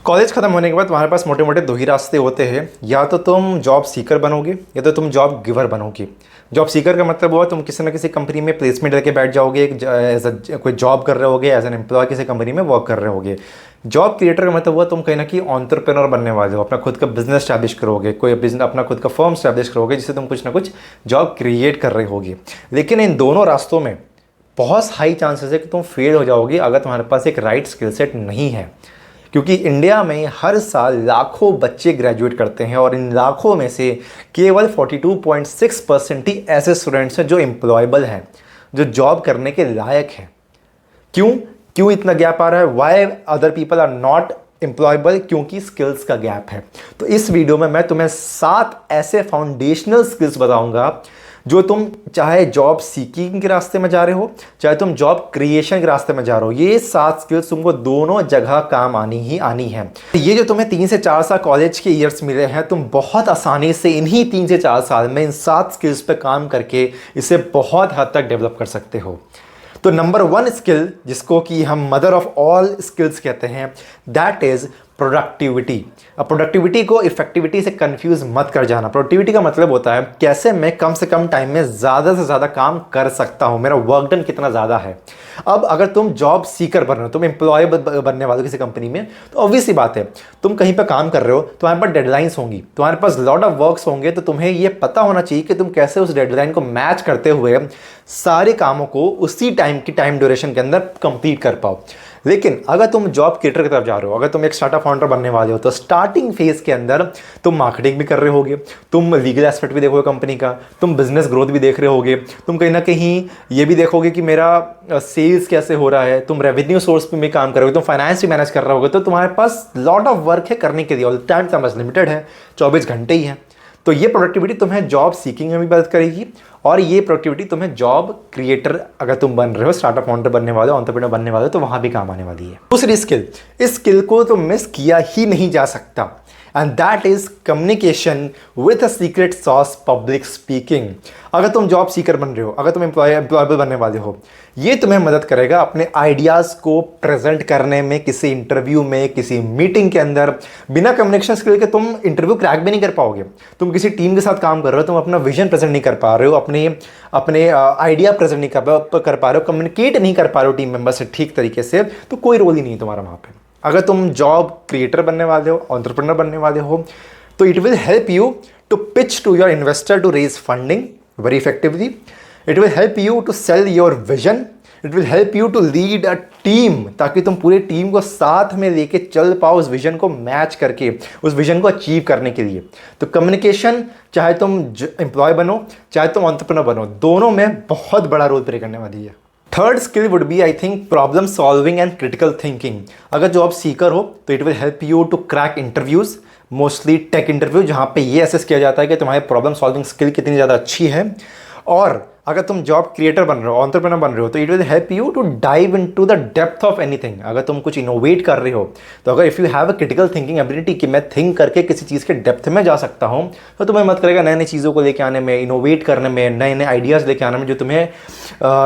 College खत्म होने के बाद तुम्हारे पास मोटे मोटे दो ही रास्ते होते हैं, या तो तुम जॉब सीकर बनोगे या तो तुम जॉब गिवर बनोगे। जॉब सीकर का मतलब हुआ तुम किसी ना किसी कंपनी में प्लेसमेंट लेके बैठ जाओगे, कोई जॉब कर रहे होगे, एज एन एम्प्लॉय किसी कंपनी में वर्क कर रहे होगे। जॉब क्रिएटर का मतलब हुआ तुम कहीं ना कहीं एंटरप्रेन्योर बनने वाले हो, अपना खुद का बिजनेस स्टैब्लिश करोगे, कोई बिजनेस अपना खुद का फर्म स्टैब्लिश करोगे जिससे तुम कुछ ना कुछ जॉब क्रिएट कर रहे होगे। लेकिन इन दोनों रास्तों में बहुत हाई चांसेस है कि तुम फेल हो जाओगे अगर तुम्हारे पास एक राइट स्किल सेट नहीं है। क्योंकि इंडिया में हर साल लाखों बच्चे ग्रेजुएट करते हैं और इन लाखों में से केवल 42.6% ही ऐसे स्टूडेंट्स हैं जो एम्प्लॉयबल हैं, जो जॉब करने के लायक हैं। क्यों क्यों इतना गैप आ रहा है? Why other people are not employable? क्योंकि स्किल्स का गैप है। तो इस वीडियो में मैं तुम्हें 7 ऐसे फाउंडेशनल स्किल्स बताऊंगा जो तुम चाहे जॉब सीकिंग के रास्ते में जा रहे हो, चाहे तुम जॉब क्रिएशन के रास्ते में जा रहे हो, ये 7 स्किल्स तुमको दोनों जगह काम आनी ही आनी है। ये जो तुम्हें 3 से 4 साल कॉलेज के ईयर्स मिले हैं, तुम बहुत आसानी से इन्हीं 3 से 4 साल में इन 7 स्किल्स पे काम करके इसे बहुत हद तक डेवलप कर सकते हो। तो नंबर 1 स्किल, जिसको कि हम मदर ऑफ ऑल स्किल्स कहते हैं, दैट इज प्रोडक्टिविटी। अब प्रोडक्टिविटी को इफेक्टिविटी से कंफ्यूज मत कर जाना। प्रोडक्टिविटी का मतलब होता है कैसे मैं कम से कम टाइम में ज़्यादा से ज़्यादा काम कर सकता हूँ, मेरा वर्क डन कितना ज़्यादा है। अब अगर तुम जॉब सीकर बन रहे हो, तुम एम्प्लॉय बनने वाले हो किसी कंपनी में, तो ऑब्वियस सी बात है तुम कहीं पर काम कर रहे हो, तुम्हारे पास डेडलाइंस होंगी, तुम्हारे पास लॉट ऑफ वर्क्स होंगे, तो तुम्हें ये पता होना चाहिए कि तुम कैसे उस डेडलाइन को मैच करते हुए सारे कामों को उसी टाइम ड्यूरेशन के अंदर कंप्लीट कर पाओ। लेकिन अगर तुम जॉब क्रिएटर की तरफ जा रहे हो, अगर तुम एक स्टार्टअप फाउंडर बनने वाले हो, तो स्टार्टिंग फेज के अंदर तुम मार्केटिंग भी कर रहे होगे, तुम लीगल एस्पेक्ट भी देखोगे कंपनी का, तुम बिजनेस ग्रोथ भी देख रहे होगे, तुम कहीं ना कहीं ये भी देखोगे कि मेरा सेल्स कैसे हो रहा है, तुम रेवेन्यू सोर्स पे भी काम करोगे, तुम फाइनेंस भी मैनेज कर रहे होगे। तो तुम्हारे पास लॉट ऑफ वर्क है करने के लिए और टाइम तुम्हारे पास लिमिटेड है, 24 घंटे ही है। तो ये प्रोडक्टिविटी तुम्हें जॉब सीकिंग में भी मदद करेगी और ये प्रोडक्टिविटी तुम्हें जॉब क्रिएटर अगर तुम बन रहे हो, स्टार्टअप फाउंडर बनने वाले हो, एंटरप्रेन्योर बनने वाले हो, तो वहां भी काम आने वाली है। दूसरी स्किल, इस स्किल को तो मिस किया ही नहीं जा सकता, and that is communication with a secret sauce, public speaking. अगर तुम जॉब सीकर बन रहे हो, अगर तुम एम्प्लॉयबल बनने वाले हो, ये तुम्हें मदद करेगा अपने आइडियाज़ को प्रेजेंट करने में, किसी इंटरव्यू में, किसी मीटिंग के अंदर। बिना कम्युनिकेशन स्किल के तुम इंटरव्यू क्रैक भी नहीं कर पाओगे। तुम किसी टीम के साथ काम कर रहे हो, तुम अपना विजन प्रेजेंट नहीं कर पा रहे हो, अपने आइडिया प्रेजेंट नहीं कर पा रहे हो, कम्युनिकेट नहीं कर पा रहे हो टीम मेंबर से ठीक तरीके से, तो कोई रोल ही नहीं है तुम्हारा वहाँ पे। अगर तुम जॉब क्रिएटर बनने वाले हो, एंटरप्रेन्योर बनने वाले हो, तो it will help you to pitch to your investor to raise funding very effectively. It will help you to sell your vision. It will help you to lead a team, ताकि तुम पूरे team को साथ में लेके चल पाओ उस विजन को मैच करके, उस विजन को अचीव करने के लिए। तो कम्युनिकेशन, चाहे तुम एम्प्लॉय बनो चाहे तुम एंटरप्रेन्योर बनो, दोनों में बहुत बड़ा रोल प्ले करने वाली है। Third skill would be, I think, problem solving and critical thinking. अगर जॉब सीकर हो तो it will help you to crack interviews, mostly tech interview, जहाँ पे ये असेस किया जाता है कि तुम्हारी प्रॉब्लम सॉल्विंग स्किल कितनी ज़्यादा अच्छी है। और अगर तुम जॉब क्रिएटर बन रहे हो, एंटरप्रेन्योर बन रहे हो, तो it will help you to dive into the depth of anything. अगर तुम कुछ इनोवेट कर रहे हो, तो अगर if you have a critical thinking ability कि मैं थिंक करके किसी चीज़ के डेप्थ में जा सकता हूँ, तो तुम्हें मदद करेगा नए नई चीज़ों को लेके आने में, इनोवेट करने में, नए नए आइडियाज़ लेके आने में, जो तुम्हें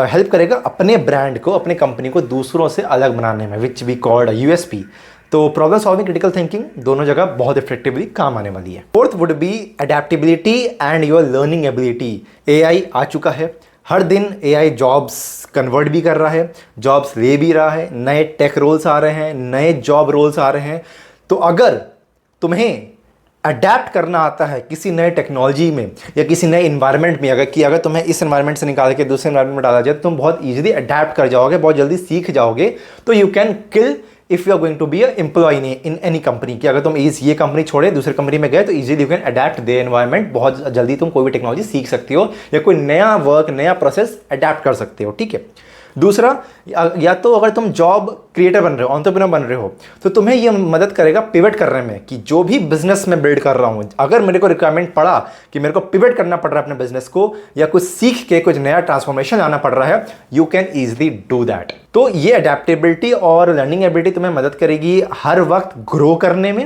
हेल्प करेगा अपने ब्रांड को, अपने कंपनी को दूसरों से अलग बनाने में, विच वी कॉल्ड यूएसपी। तो प्रॉब्लम सॉल्विंग, क्रिटिकल थिंकिंग दोनों जगह बहुत इफेक्टिवली काम आने वाली है। Fourth would be adaptability and your learning ability. AI आ चुका है, हर दिन एआई जॉब्स कन्वर्ट भी कर रहा है, जॉब्स ले भी रहा है, नए टेक रोल्स आ रहे हैं, नए जॉब रोल्स आ रहे हैं। तो अगर तुम्हें अडेप्ट करना आता है किसी नए टेक्नोलॉजी में या किसी नए इन्वायरमेंट में, अगर तुम्हें इस इन्वायरमेंट से निकाल के दूसरे इन्वायरमेंट में डाला जाए, तो तुम बहुत ईजिली अडेप्ट कर जाओगे, बहुत जल्दी सीख जाओगे। तो you can kill if you are going to be employ in any company, कि अगर तुम ये कंपनी छोड़े दूसरी कंपनी में गए, तो easily you can adapt the environment. बहुत जल्दी तुम कोई भी टेक्नोलॉजी सीख सकते हो या कोई नया वर्क, नया प्रोसेस अडेप्ट कर सकते हो। ठीक है। दूसरा, या तो अगर तुम जॉब क्रिएटर बन रहे हो, एंटरप्रेन्योर बन रहे हो, तो तुम्हें ये मदद करेगा पिवट करने में, कि जो भी बिजनेस मैं बिल्ड कर रहा हूँ, अगर मेरे को रिक्वायरमेंट पड़ा कि मेरे को पिवट करना पड़ रहा है अपने बिजनेस को, या कुछ सीख के कुछ नया ट्रांसफॉर्मेशन लाना पड़ रहा है, you can easily do that. तो ये अडेप्टेबिलिटी और लर्निंग एबिलिटी तुम्हें मदद करेगी हर वक्त ग्रो करने में,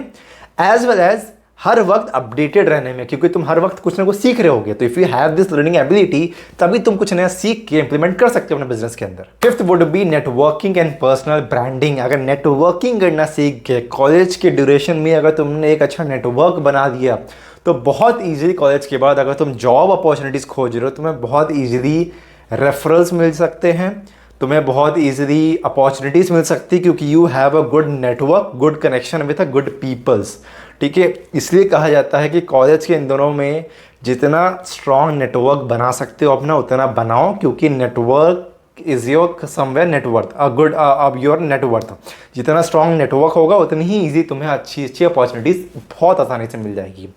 एज वेल एज हर वक्त अपडेटेड रहने में, क्योंकि तुम हर वक्त कुछ ना कुछ सीख रहे होगे। तो if you have this learning ability, तभी तुम कुछ नया सीख के इंप्लीमेंट कर सकते हो अपने बिजनेस के अंदर। Fifth would be networking and personal branding. अगर नेटवर्किंग करना सीख के कॉलेज के ड्यूरेशन में अगर तुमने एक अच्छा नेटवर्क बना दिया, तो बहुत ईजिली कॉलेज के बाद अगर तुम जॉब अपॉर्चुनिटीज़ खोज रहे हो, तुम्हें बहुत ईजिली रेफरल्स मिल सकते हैं, तुम्हें बहुत ईजिली अपॉर्चुनिटीज़ मिल सकती है, क्योंकि you have a good network, good connection with a good peoples. ठीक है, इसलिए कहा जाता है कि कॉलेज के इन दोनों में जितना स्ट्रॉन्ग नेटवर्क बना सकते हो अपना, उतना बनाओ, क्योंकि network is your somewhere net worth, a good अब योर नेटवर्थ। जितना स्ट्रॉन्ग नेटवर्क होगा उतनी ही ईजी तुम्हें अच्छी अच्छी अपॉर्चुनिटीज़ बहुत आसानी से मिल जाएगी।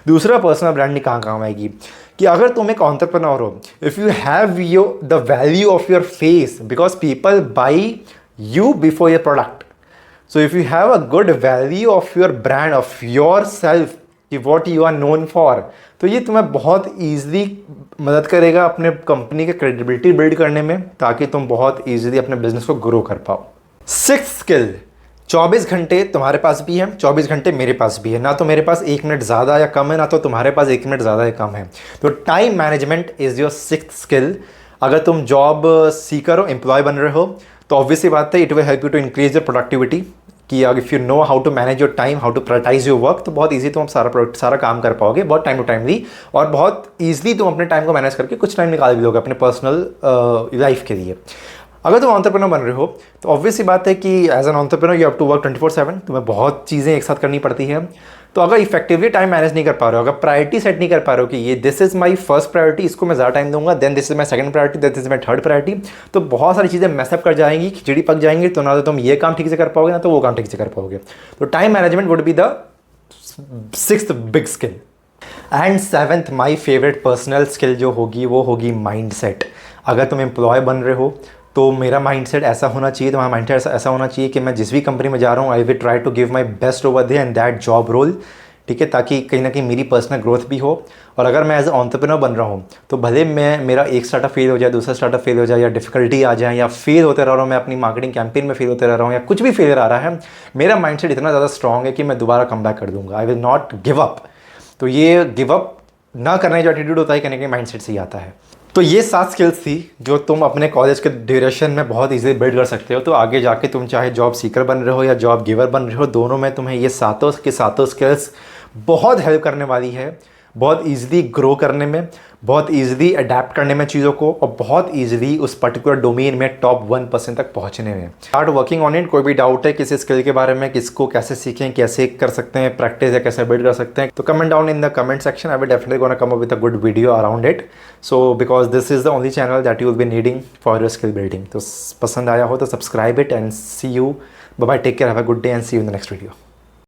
दूसरा, पर्सनल ब्रांडिंग कहाँ काम आएगी कि अगर तुम एक एंटरप्रेन्योर हो, if you have the value of your face, because people by you before your product. So if you have a good value of your brand, of yourself, कि what you are known for, तो ये तुम्हें बहुत easily मदद करेगा अपने company के credibility build करने में, ताकि तुम बहुत ईजिली अपने बिजनेस को ग्रो कर पाओ। सिक्स्थ स्किल, 24 घंटे तुम्हारे पास भी है, 24 घंटे मेरे पास भी है। ना तो मेरे पास 1 मिनट ज़्यादा या कम है, ना तो तुम्हारे पास 1 मिनट ज़्यादा या कम है। तो time management is your sixth skill. अगर तुम जॉब सीकर हो, एम्प्लॉय बन रहे हो, तो ऑब्वियसली बात है it will help you to increase your productivity, कि अगर if you know how to manage your time, how to prioritize your work, तो बहुत ईजी तुम सारा काम कर पाओगे बहुत टाइम टू टाइमली, और बहुत ईजिली तुम अपने टाइम को मैनेज करके कुछ टाइम निकाल भी लोगे अपने पर्सनल लाइफ के लिए। अगर तुम एंटरप्रेन्योर बन रहे हो, तो ऑब्वियसली बात है कि as an entrepreneur you have to work 24/7, तुम्हें बहुत चीज़ें एक साथ करनी पड़ती है। तो अगर इफेक्टिवली टाइम मैनेज नहीं कर पा रहे हो, अगर प्रायोरिटी सेट नहीं कर पा रहे हो कि ये this is my first priority, इसको मैं ज़्यादा टाइम दूंगा, then this is my second priority, this is my third priority, तो बहुत सारी चीज़ें मैसअप कर जाएंगी, खिचड़ी पक जाएंगी। तो ना तो तुम ये काम ठीक से कर पाओगे, ना तो वो काम ठीक से कर पाओगे। तो time management would be the sixth big skill. And seventh, my favourite personal skill जो होगी वो होगी माइंड सेट। अगर तुम एम्प्लॉय बन रहे हो, तो मेरा माइंडसेट ऐसा होना चाहिए, तुम्हारा माइंडसेट ऐसा होना चाहिए कि मैं जिस भी कंपनी में जा रहा हूँ, I will try to give my best over there in that job role. ठीक है, ताकि कहीं ना कहीं मेरी पर्सनल ग्रोथ भी हो। और अगर मैं एज ए एंटरप्रेन्योर बन रहा हूँ, तो भले मेरा एक स्टार्टअप फेल हो जाए, दूसरा स्टार्टअप फेल हो जाए, या डिफिकल्टी आ जाए, या फेल होते रह रहा हूँ मैं अपनी मार्केटिंग कैंपेन में, फेल होते रह रहा हूँ, या कुछ भी फेलियर आ रहा है, मेरा माइंडसेट इतना ज़्यादा स्ट्रॉन्ग है कि मैं दोबारा कम बैक कर दूंगा। I will not give up. तो ये गिव अप ना करने जो एटीट्यूड होता है, कहीं ना कहीं माइंडसेट से ही आता है। तो ये 7 स्किल्स थी जो तुम अपने कॉलेज के ड्यूरेशन में बहुत इजीली बिल्ड कर सकते हो। तो आगे जाके तुम चाहे जॉब सीकर बन रहे हो या जॉब गिवर बन रहे हो, दोनों में तुम्हें ये सातों के सातों स्किल्स बहुत हेल्प करने वाली है, बहुत इजीली ग्रो करने में, बहुत इजीली अडेप्ट करने में चीज़ों को, और बहुत इजीली उस पर्टिकुलर डोमेन में टॉप 1% तक पहुंचने में। Start working on it. कोई भी डाउट है किसी स्किल के बारे में, किसको कैसे सीखें, कैसे कर सकते हैं प्रैक्टिस, या कैसे बिल्ड कर सकते हैं, तो comment down in the comment section. I will definitely gonna come up with a good video around it. So because this is the only channel that you will be needing for your skill building. तो पसंद आया हो तो subscribe it and see you. Bye bye, take care, have a good day and see you in the next video.